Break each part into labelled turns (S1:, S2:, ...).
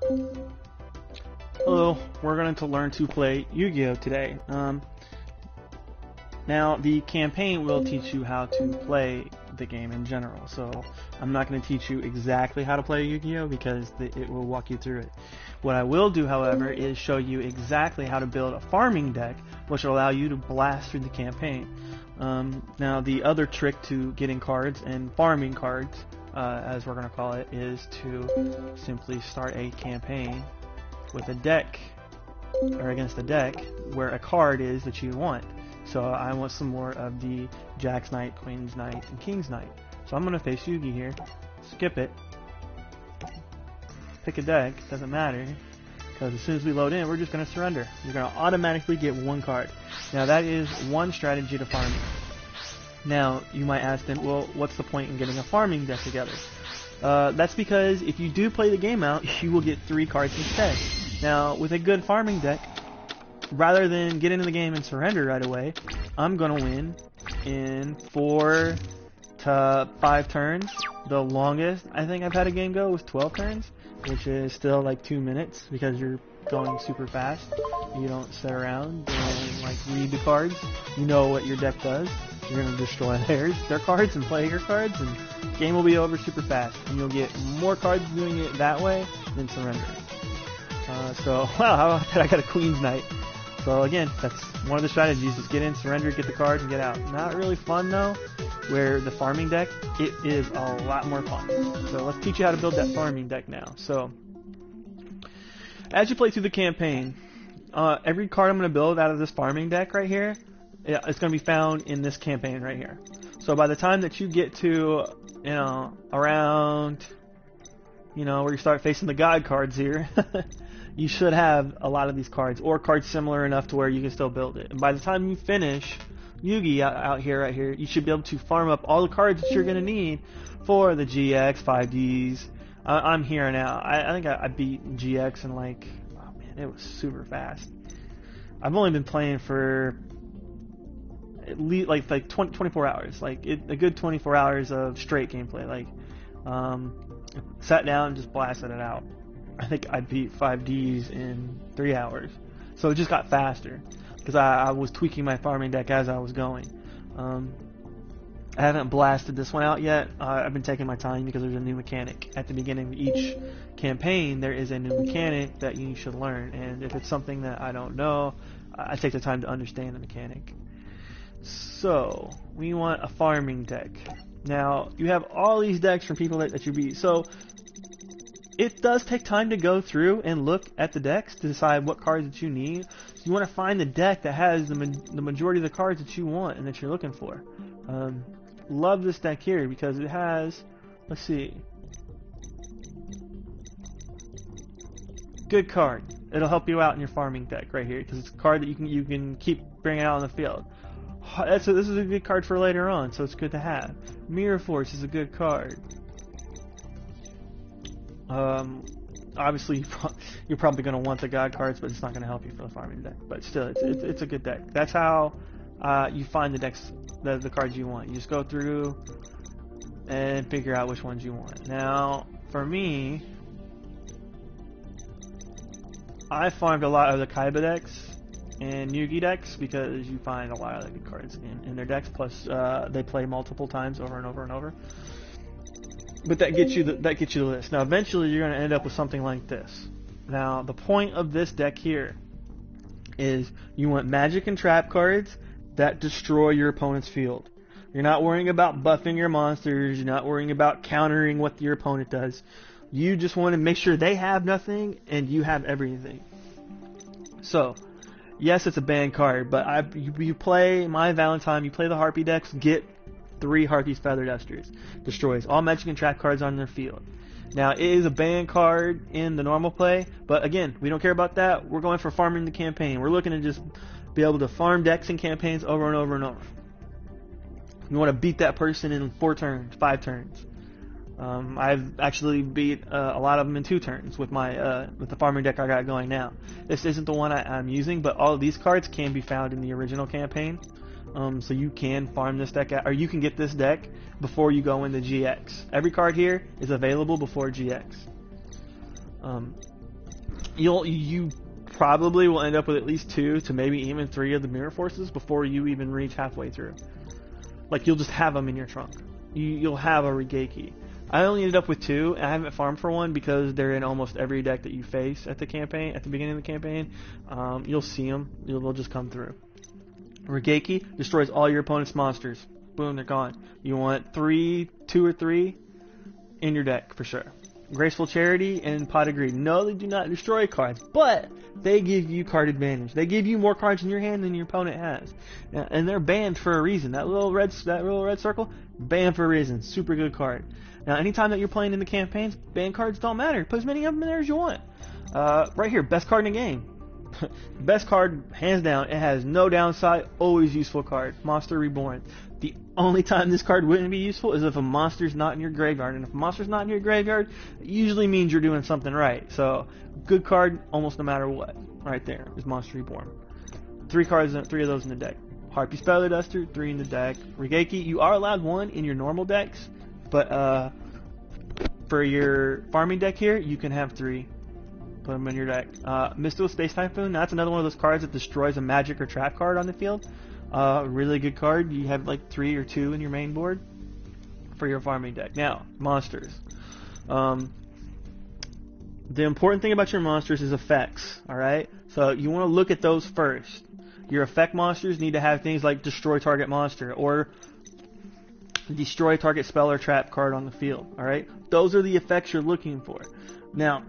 S1: Hello, we're going to learn to play Yu-Gi-Oh today. Now, the campaign will teach you how to play the game in general, so I'm not going to teach you exactly how to play Yu-Gi-Oh because it will walk you through it. What I will do, however, is show you exactly how to build a farming deck, which will allow you to blast through the campaign. Now, the other trick to getting cards and farming cards, as we're going to call it, is to simply start a campaign with a deck, or against a deck, where a card is that you want. So I want some more of the Jack's Knight, Queen's Knight, and King's Knight. So I'm going to face Yugi here, skip it, pick a deck, doesn't matter, because as soon as we load in, we're just going to surrender. You're going to automatically get one card. Now that is one strategy to farming. Now you might ask then, well, what's the point in getting a farming deck together? That's because if you do play the game out, you will get 3 cards instead. Now, with a good farming deck, rather than get into the game and surrender right away, I'm going to win in 4 to 5 turns. The longest I think I've had a game go was 12 turns, which is still like 2 minutes because you're going super fast. You don't sit around and like read the cards. You know what your deck does. You're going to destroy their cards and play your cards, and the game will be over super fast. And you'll get more cards doing it that way than surrendering. So, wow, how about that? I got a Queen's Knight. So again, that's one of the strategies, is get in, surrender, get the card, and get out. Not really fun though, where the farming deck, it is a lot more fun. So let's teach you how to build that farming deck now. So, as you play through the campaign, every card I'm going to build out of this farming deck right here, it's going to be found in this campaign right here. So by the time that you get to, around, where you start facing the God cards here, you should have a lot of these cards, or cards similar enough to where you can still build it. And by the time you finish Yugi out here, right here, you should be able to farm up all the cards that you're going to need for the GX, 5Ds. I'm here now. I think I beat GX in like, oh man, it was super fast. I've only been playing for at least like 24 hours, like a good 24 hours of straight gameplay. Like, sat down and just blasted it out. I think I beat 5Ds in 3 hours. So it just got faster because I was tweaking my farming deck as I was going. I haven't blasted this one out yet. I've been taking my time because there's a new mechanic. At the beginning of each campaign, there is a new mechanic that you should learn. And if it's something that I don't know, I take the time to understand the mechanic. So, we want a farming deck. Now, you have all these decks from people that you beat. So, it does take time to go through and look at the decks to decide what cards that you need. So you want to find the deck that has the majority of the cards that you want and that you're looking for. Love this deck here because it has, let's see, good card. It'll help you out in your farming deck right here because it's a card that you can keep bringing out on the field. This is a good card for later on, so it's good to have. Mirror Force is a good card. Obviously, you're probably going to want the God cards, but it's not going to help you for the farming deck. But still, it's a good deck. That's how you find the decks, the cards you want. You just go through and figure out which ones you want. Now, for me, I farmed a lot of the Kaiba decks and Yugi decks because you find a lot of the good cards in their decks. Plus, they play multiple times over and over and over. But that gets you the list. Now, eventually, you're going to end up with something like this. Now, the point of this deck here is you want magic and trap cards that destroy your opponent's field. You're not worrying about buffing your monsters. You're not worrying about countering what your opponent does. You just want to make sure they have nothing and you have everything. So, yes, it's a banned card, but you play My Valentine, you play the Harpy decks, get 3 Harpy's Feather Dusters. Destroys all magic and trap cards on their field. Now, it is a banned card in the normal play, but again, we don't care about that. We're going for farming the campaign. We're looking to just be able to farm decks and campaigns over and over and over. You want to beat that person in 4 turns, 5 turns. I've actually beat a lot of them in 2 turns with the farming deck I got going now. This isn't the one I'm using, but all of these cards can be found in the original campaign. So you can farm this deck out, or you can get this deck before you go into GX. Every card here is available before GX. you probably will end up with at least 2 to maybe even 3 of the mirror forces before you even reach halfway through. Like, you'll just have them in your trunk. You'll have a Regeki. I only ended up with 2, and I haven't farmed for 1 because they're in almost every deck that you face at the beginning of the campaign. You'll see them. They'll just come through. Regeki destroys all your opponent's monsters. Boom, they're gone. You want 2 or 3 in your deck for sure. Graceful Charity and Pot of Greed. No, they do not destroy cards, but they give you card advantage. They give you more cards in your hand than your opponent has, and they're banned for a reason. That little red circle, banned for a reason. Super good card. Now, anytime that you're playing in the campaigns, banned cards don't matter. Put as many of them in there as you want. Right here, best card in the game. Best card, hands down. It has no downside. Always useful card. Monster Reborn. The only time this card wouldn't be useful is if a monster's not in your graveyard. And if a monster's not in your graveyard, it usually means you're doing something right. So, good card almost no matter what. Right there is Monster Reborn. 3 of those in the deck. Harpy Speller Duster, 3 in the deck. Regeki, you are allowed 1 in your normal decks, but for your farming deck here, you can have 3. Put them in your deck. Mystical Space Typhoon, that's another one of those cards that destroys a magic or trap card on the field. Really good card. You have like 3 or 2 in your main board for your farming deck. Now, monsters. The important thing about your monsters is effects, alright? So you want to look at those first. Your effect monsters need to have things like destroy target monster or destroy target spell or trap card on the field, alright? Those are the effects you're looking for. Now,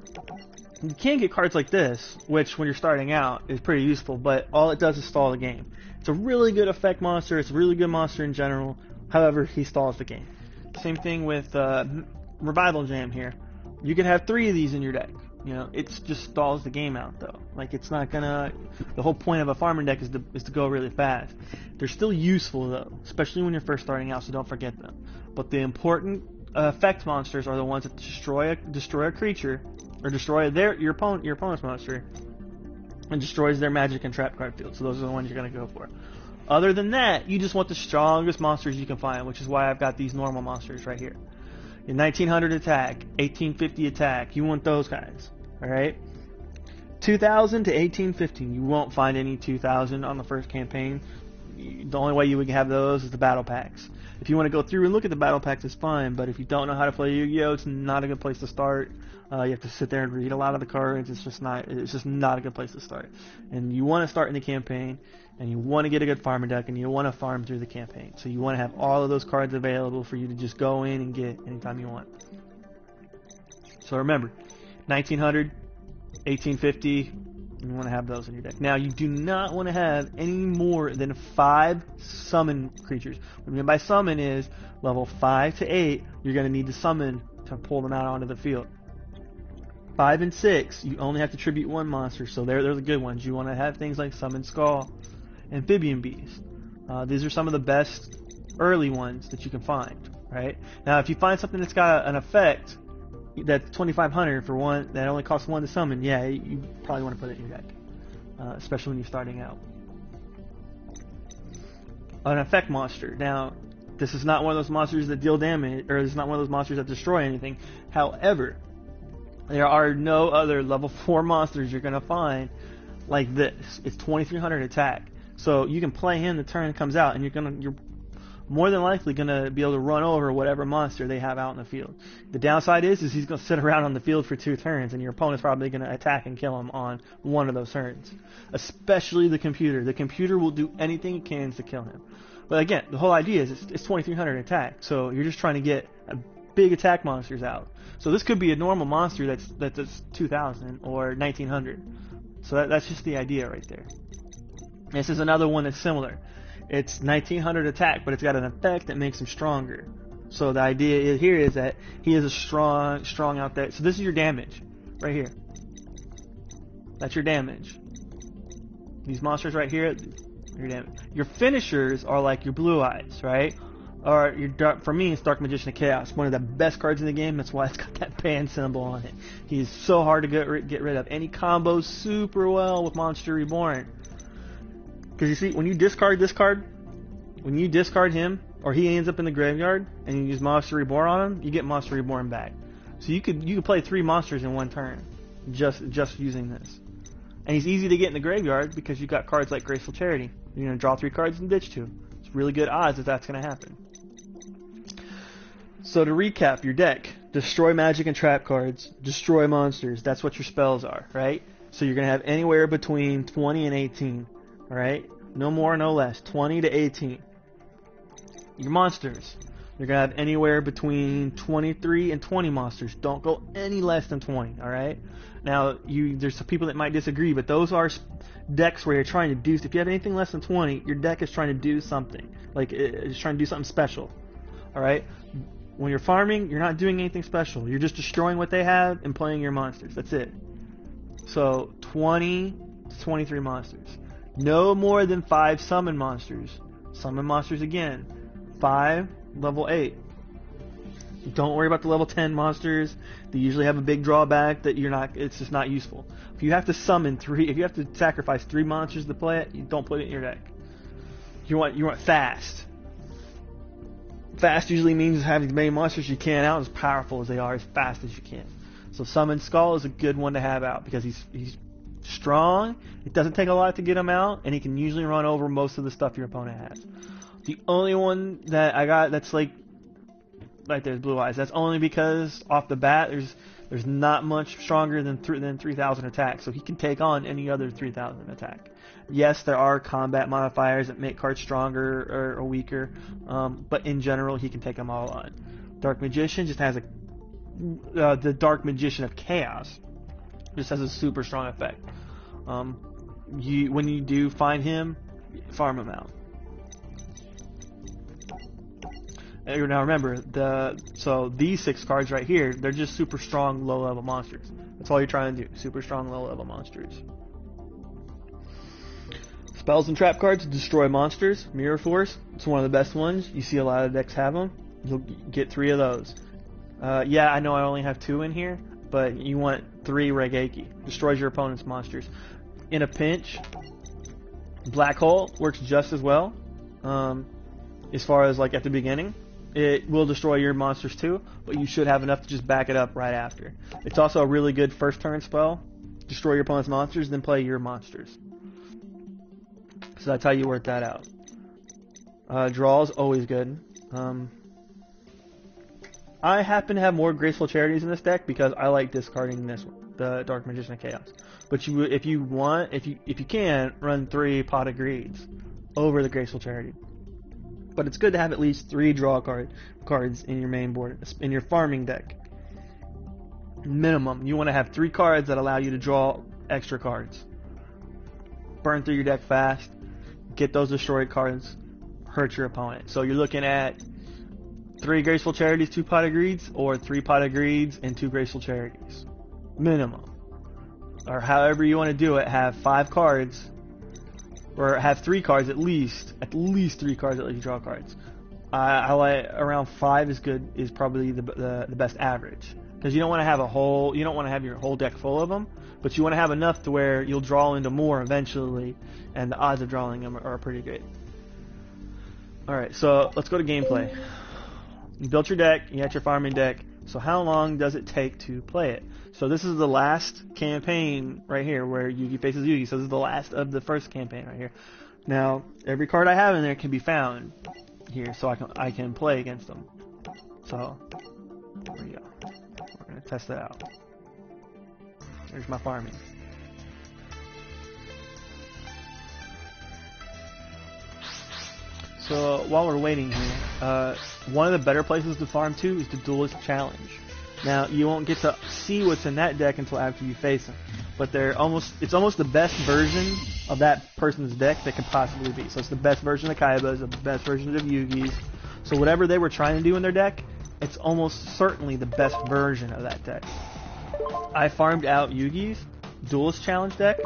S1: you can get cards like this, which when you're starting out is pretty useful, but all it does is stall the game. It's a really good effect monster, it's a really good monster in general, however, he stalls the game. Same thing with Revival Jam here. You can have 3 of these in your deck. You know, it just stalls the game out though. Like, it's not gonna, the whole point of a farming deck is to go really fast. They're still useful though, especially when you're first starting out, so don't forget them. But the important effect monsters are the ones that destroy a creature, or destroy your opponent's monster, and destroys their magic and trap card field. So those are the ones you're going to go for. Other than that, you just want the strongest monsters you can find, which is why I've got these normal monsters right here. Your 1900 attack, 1850 attack, you want those guys. Alright? 2000 to 1815, you won't find any 2000 on the first campaign. The only way you would have those is the battle packs. If you want to go through and look at the battle packs, it's fine, but if you don't know how to play Yu-Gi-Oh, it's not a good place to start. You have to sit there and read a lot of the cards. It's just not a good place to start. And you want to start in the campaign, and you want to get a good farmer deck, and you want to farm through the campaign. So you want to have all of those cards available for you to just go in and get anytime you want. So remember, 1900, 1850, you want to have those in your deck. Now, you do not want to have any more than 5 summon creatures. What I mean by summon is level 5 to 8, you're going to need to summon to pull them out onto the field. 5 and 6, you only have to tribute 1 monster, so they're the good ones. You want to have things like Summon Skull, Amphibian Beast. These are some of the best early ones that you can find, right? Now, if you find something that's got an effect that's 2,500 for one that only costs 1 to summon, yeah, you probably want to put it in your deck, especially when you're starting out. An effect monster. Now, this is not one of those monsters that deal damage, or this is not one of those monsters that destroy anything. However, there are no other level 4 monsters you're going to find like this. It's 2,300 attack. So you can play him the turn it comes out, and you're more than likely going to be able to run over whatever monster they have out in the field. The downside is he's going to sit around on the field for 2 turns, and your opponent's probably going to attack and kill him on one of those turns. Especially the computer. The computer will do anything it can to kill him. But again, the whole idea is it's 2,300 attack, so you're just trying to get big attack monsters out. So this could be a normal monster that's 2,000 or 1,900. So that's just the idea right there. This is another one that's similar. It's 1,900 attack, but it's got an effect that makes him stronger. So the idea here is that he is a strong out there. So this is your damage right here. That's your damage. These monsters right here, your damage. Your finishers are like your blue eyes, right? Or your dark, for me, it's Dark Magician of Chaos, one of the best cards in the game. That's why it's got that band symbol on it. He's so hard to get rid of. And he combos super well with Monster Reborn. Because you see, when you discard this card, when you discard him, or he ends up in the graveyard, and you use Monster Reborn on him, you get Monster Reborn back. So you could play 3 monsters in 1 turn. just using this. And he's easy to get in the graveyard because you've got cards like Graceful Charity. You're going to draw 3 cards and ditch 2. It's really good odds that that's going to happen. So to recap your deck, destroy magic and trap cards, destroy monsters. That's what your spells are, right? So you're going to have anywhere between 20 and 18, all right? No more, no less. 20 to 18. Your monsters, you're going to have anywhere between 23 and 20 monsters. Don't go any less than 20, all right? Now, there's some people that might disagree, but those are decks where you're trying to do, if you have anything less than 20, your deck is trying to do something. Like, it's trying to do something special, all right? When you're farming, you're not doing anything special. You're just destroying what they have and playing your monsters. That's it. So, 20 to 23 monsters. No more than 5 summon monsters. Summon monsters again. 5, level 8. Don't worry about the level 10 monsters. They usually have a big drawback that it's just not useful. If you have to summon 3, if you have to sacrifice 3 monsters to play it, you don't put it in your deck. You want fast. Fast usually means having as many monsters as you can out, as powerful as they are, as fast as you can. So Summon Skull is a good one to have out because he's strong. It doesn't take a lot to get him out, and he can usually run over most of the stuff your opponent has. The only one that I got that's like right there's Blue Eyes. That's only because off the bat there's not much stronger than 3,000 attack, so he can take on any other 3,000 attack. Yes, there are combat modifiers that make cards stronger or weaker, but in general, he can take them all on. Dark Magician just has the Dark Magician of Chaos just has a super strong effect. When you do find him, farm him out. Now remember, so these 6 cards right here, they're just super strong low-level monsters. That's all you're trying to do, super strong low-level monsters. Spells and trap cards, destroy monsters. Mirror Force, it's one of the best ones. You see a lot of decks have them. You'll get 3 of those. Yeah, I know I only have 2 in here, but you want 3 Regeki. Destroys your opponent's monsters. In a pinch, Black Hole works just as well. As far as like at the beginning, it will destroy your monsters too, but you should have enough to just back it up right after. It's also a really good first turn spell. Destroy your opponent's monsters, then play your monsters. So that's how you work that out. Draw is always good. I happen to have more Graceful Charities in this deck because I like discarding this one, the Dark Magician of Chaos. But if you can, run 3 Pot of Greeds over the Graceful Charity. But it's good to have at least 3 draw cards in your main board, in your farming deck. Minimum. You want to have 3 cards that allow you to draw extra cards. Burn through your deck fast. Get those destroyed cards. Hurt your opponent. So you're looking at 3 Graceful Charities, 2 Pot of Greeds, or 3 Pot of Greeds and 2 Graceful Charities. Minimum. Or however you want to do it, have 5 cards. Or have 3 cards at least 3 cards that let you draw cards. I like around 5 is probably the best average, because you don't want to have your whole deck full of them, but you want to have enough to where you'll draw into more eventually, and the odds of drawing them are pretty good. All right, so let's go to gameplay. You built your deck, you got your farming deck. So how long does it take to play it? So this is the last campaign right here where Yugi faces Yugi. So this is the last of the first campaign right here. Now, every card I have in there can be found here, so I can play against them. So, there we go. We're going to test that out. There's my farming. So while we're waiting here, one of the better places to farm to is the Duelist Challenge. Now you won't get to see what's in that deck until after you face them, but it's almost the best version of that person's deck that could possibly be. So it's the best version of Kaiba's, the best version of Yugi's. So whatever they were trying to do in their deck, it's almost certainly the best version of that deck. I farmed out Yugi's Duelist Challenge deck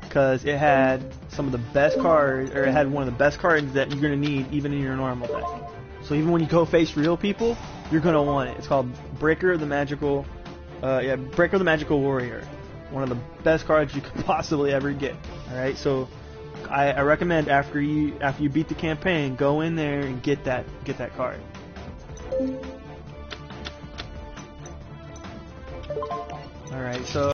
S1: because it had some of the best cards, or it had one of the best cards that you're going to need even in your normal deck. So even when you go face real people, you're going to want it. It's called Breaker of the Magical Warrior. One of the best cards you could possibly ever get. Alright, so I recommend after you beat the campaign, go in there and get that card. Alright, so